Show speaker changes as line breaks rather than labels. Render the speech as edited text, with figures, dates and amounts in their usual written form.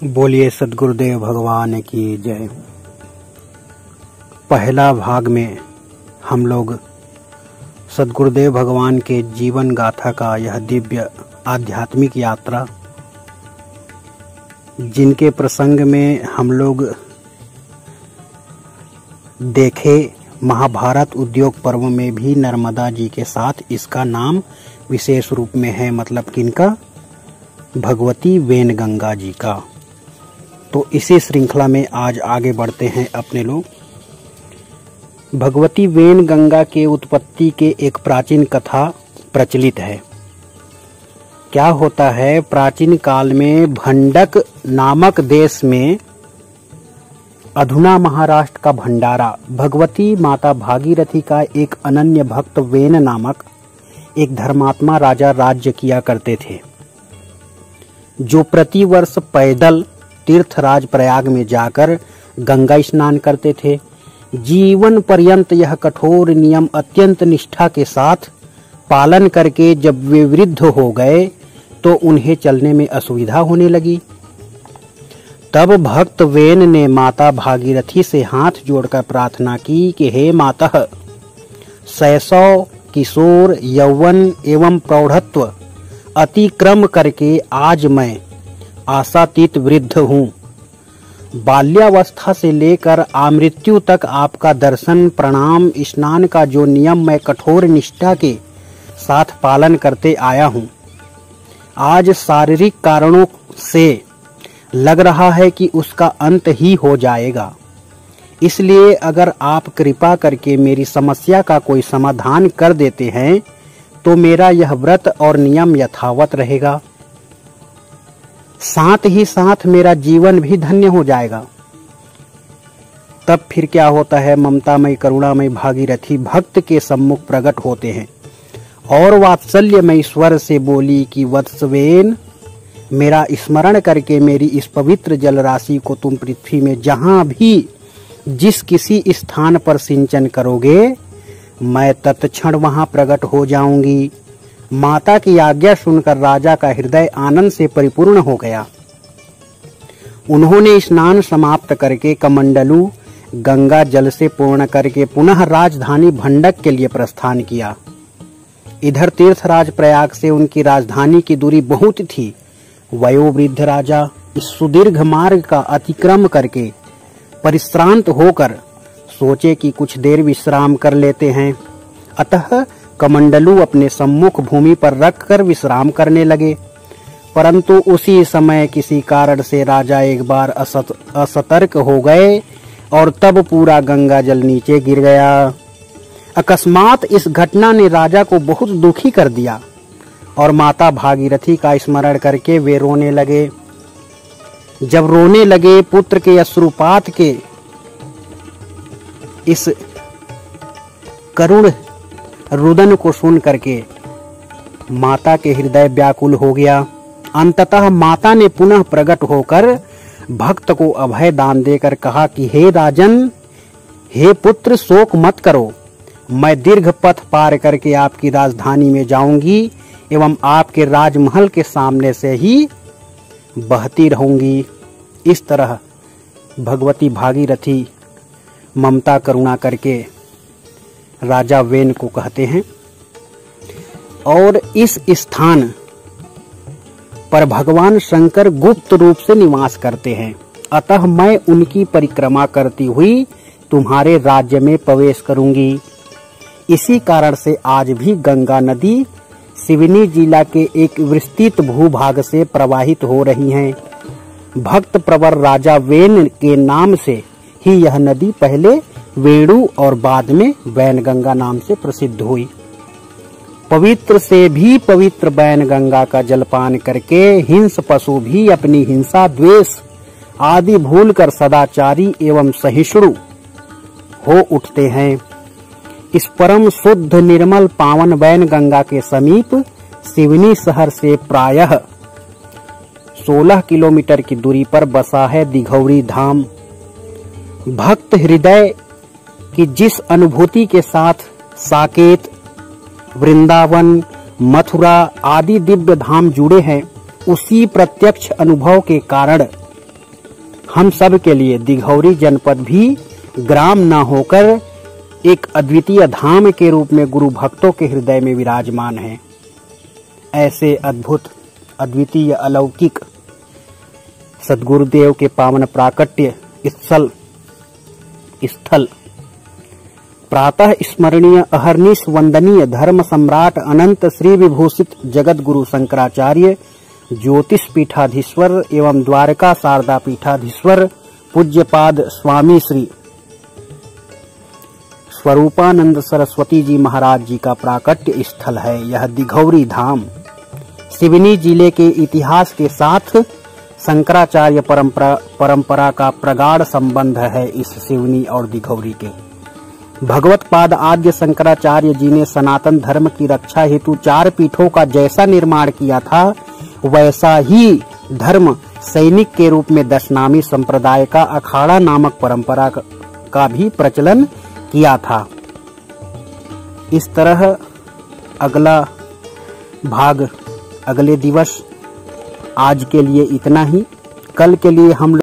बोलिए सद्गुरुदेव भगवान की जय। पहला भाग में हम लोग सद्गुरुदेव भगवान के जीवन गाथा का यह दिव्य आध्यात्मिक यात्रा, जिनके प्रसंग में हम लोग देखे महाभारत उद्योग पर्व में भी नर्मदा जी के साथ इसका नाम विशेष रूप में है, मतलब किनका, भगवती वेनगंगा जी का। तो इसी श्रृंखला में आज आगे बढ़ते हैं अपने लोग। भगवती वेनगंगा के उत्पत्ति के एक प्राचीन कथा प्रचलित है। क्या होता है, प्राचीन काल में भंडक नामक देश में, अधुना महाराष्ट्र का भंडारा, भगवती माता भागीरथी का एक अनन्य भक्त वेन नामक एक धर्मात्मा राजा राज्य किया करते थे, जो प्रतिवर्ष पैदल तीर्थराज प्रयाग में जाकर गंगा स्नान करते थे। जीवन पर्यंत यह कठोर नियम अत्यंत निष्ठा के साथ पालन करके जब वे वृद्ध हो गए तो उन्हें चलने में असुविधा होने लगी। तब भक्त वेन ने माता भागीरथी से हाथ जोड़कर प्रार्थना की कि हे माता, शैशव, किशोर, यौवन एवं प्रौढ़त्व अतिक्रम करके आज मैं आशातीत वृद्ध हूँ। बाल्यावस्था से लेकर आमृत्यु तक आपका दर्शन, प्रणाम, स्नान का जो नियम मैं कठोर निष्ठा के साथ पालन करते आया हूँ, आज शारीरिक कारणों से लग रहा है कि उसका अंत ही हो जाएगा। इसलिए अगर आप कृपा करके मेरी समस्या का कोई समाधान कर देते हैं तो मेरा यह व्रत और नियम यथावत रहेगा, साथ ही साथ मेरा जीवन भी धन्य हो जाएगा। तब फिर क्या होता है, ममतामय करुणामय भागीरथी भक्त के सम्मुख प्रकट होते हैं और वात्सल्यमय स्वर से बोली कि वत्सवेन, मेरा स्मरण करके मेरी इस पवित्र जल राशि को तुम पृथ्वी में जहां भी जिस किसी स्थान पर सिंचन करोगे, मैं तत्क्षण वहां प्रकट हो जाऊंगी। माता की आज्ञा सुनकर राजा का हृदय आनंद से परिपूर्ण हो गया। उन्होंने स्नान समाप्त करके कमंडलू गंगा जल से पूर्ण करके पुनः राजधानी भंडक के लिए प्रस्थान किया। इधर तीर्थराज प्रयाग से उनकी राजधानी की दूरी बहुत थी। वयोवृद्ध राजा इस सुदीर्घ मार्ग का अतिक्रम करके परिश्रांत होकर सोचे कि कुछ देर विश्राम कर लेते हैं। अतः कमंडलू अपने सम्मुख भूमि पर रखकर विश्राम करने लगे, परंतु उसी समय किसी कारण से राजा एक बार असतर्क हो गए और तब पूरा गंगा जल नीचे गिर गया। अकस्मात इस घटना ने राजा को बहुत दुखी कर दिया और माता भागीरथी का स्मरण करके वे रोने लगे। जब रोने लगे, पुत्र के अश्रुपात के इस करुण रुदन को सुन करके माता के हृदय व्याकुल हो गया। अंततः माता ने पुनः प्रकट होकर भक्त को अभय दान देकर कहा कि हे राजन, हे पुत्र, शोक मत करो। मैं दीर्घ पथ पार करके आपकी राजधानी में जाऊंगी एवं आपके राजमहल के सामने से ही बहती रहूंगी। इस तरह भगवती भागीरथी ममता करुणा करके राजा वेन को कहते हैं और इस स्थान पर भगवान शंकर गुप्त रूप से निवास करते हैं। अतः मैं उनकी परिक्रमा करती हुई तुम्हारे राज्य में प्रवेश करूंगी। इसी कारण से आज भी गंगा नदी सिवनी जिला के एक विस्तृत भूभाग से प्रवाहित हो रही है। भक्त प्रवर राजा वेन के नाम से ही यह नदी पहले वेणु और बाद में वैनगंगा नाम से प्रसिद्ध हुई। पवित्र से भी पवित्र वैनगंगा का जलपान करके हिंस पशु भी अपनी हिंसा, द्वेष आदि भूलकर सदाचारी एवं सहिष्णु हो उठते हैं। इस परम शुद्ध निर्मल पावन वैनगंगा के समीप सिवनी शहर से प्रायः 16 किलोमीटर की दूरी पर बसा है दिघौरी धाम। भक्त हृदय कि जिस अनुभूति के साथ साकेत, वृंदावन, मथुरा आदि दिव्य धाम जुड़े हैं, उसी प्रत्यक्ष अनुभव के कारण हम सब के लिए दिघौरी जनपद भी ग्राम न होकर एक अद्वितीय धाम के रूप में गुरु भक्तों के हृदय में विराजमान है। ऐसे अद्भुत, अद्वितीय, अलौकिक सद्गुरुदेव के पावन प्राकट्य स्थल प्रातः स्मरणीय अहर्निश वंदनीय धर्म सम्राट अनंत श्री विभूषित जगत गुरु शंकराचार्य ज्योतिष पीठाधीश्वर एवं द्वारका शारदा पीठाधीश्वर पूज्यपाद स्वामी श्री स्वरूपानंद सरस्वती जी महाराज जी का प्राकट्य स्थल है। यह दिघौरी धाम सिवनी जिले के इतिहास के साथ शंकराचार्य परंपरा का प्रगाढ़ संबंध है। इस सिवनी और दिघौरी के भगवत पाद आद्य शंकराचार्य जी ने सनातन धर्म की रक्षा हेतु 4 पीठों का जैसा निर्माण किया था, वैसा ही धर्म सैनिक के रूप में दशनामी संप्रदाय का अखाड़ा नामक परंपरा का भी प्रचलन किया था। इस तरह अगला भाग अगले दिवस। आज के लिए इतना ही। कल के लिए हम